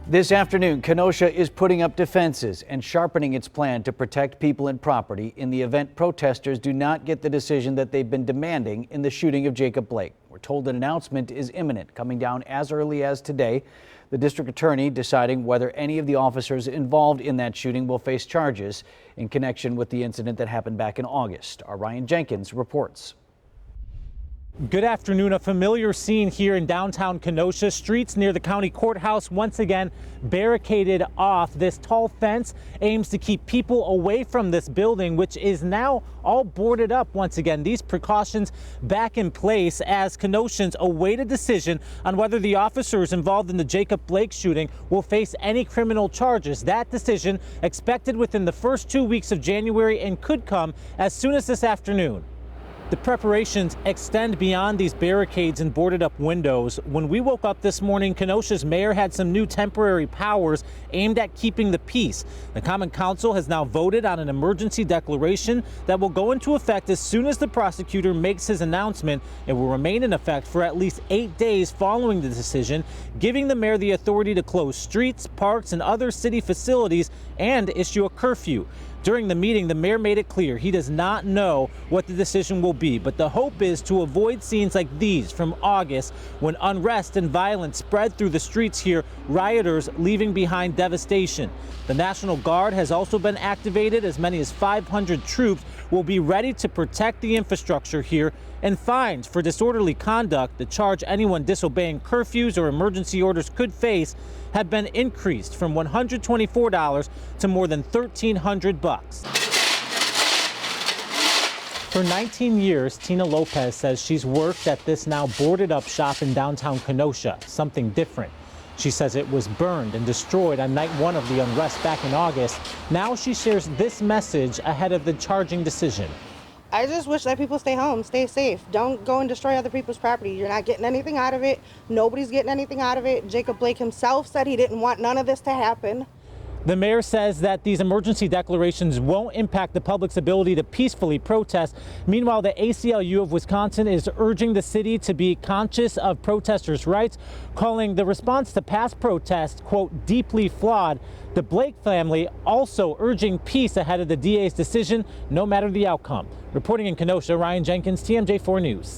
This afternoon, Kenosha is putting up defenses and sharpening its plan to protect people and property in the event protesters do not get the decision that they've been demanding in the shooting of Jacob Blake. We're told an announcement is imminent, coming down as early as today. The district attorney deciding whether any of the officers involved in that shooting will face charges in connection with the incident that happened back in August. Our Ryan Jenkins reports. Good afternoon. A familiar scene here in downtown Kenosha. Streets near the county courthouse once again barricaded off. This tall fence aims to keep people away from this building, which is now all boarded up once again. These precautions back in place as Kenoshans await a decision on whether the officers involved in the Jacob Blake shooting will face any criminal charges. That decision expected within the first 2 weeks of January and could come as soon as this afternoon. The preparations extend beyond these barricades and boarded up windows. When we woke up this morning, Kenosha's mayor had some new temporary powers aimed at keeping the peace. The Common Council has now voted on an emergency declaration that will go into effect as soon as the prosecutor makes his announcement. It will remain in effect for at least 8 days following the decision, giving the mayor the authority to close streets, parks, and other city facilities and issue a curfew. During the meeting, the mayor made it clear he does not know what the decision will be, but the hope is to avoid scenes like these from August when unrest and violence spread through the streets here, rioters leaving behind devastation. The National Guard has also been activated. As many as 500 troops will be ready to protect the infrastructure here, and fines for disorderly conduct, the charge anyone disobeying curfews or emergency orders could face, have been increased from $124 to more than $1,300. For 19 years, Tina Lopez says she's worked at this now boarded up shop in downtown Kenosha, something different. She says it was burned and destroyed on night one of the unrest back in August. Now she shares this message ahead of the charging decision. I just wish that people stay home, stay safe. Don't go and destroy other people's property. You're not getting anything out of it. Nobody's getting anything out of it. Jacob Blake himself said he didn't want none of this to happen. The mayor says that these emergency declarations won't impact the public's ability to peacefully protest. Meanwhile, the ACLU of Wisconsin is urging the city to be conscious of protesters' rights, calling the response to past protests, quote, deeply flawed. The Blake family also urging peace ahead of the DA's decision, no matter the outcome. Reporting in Kenosha, Ryan Jenkins, TMJ4 News.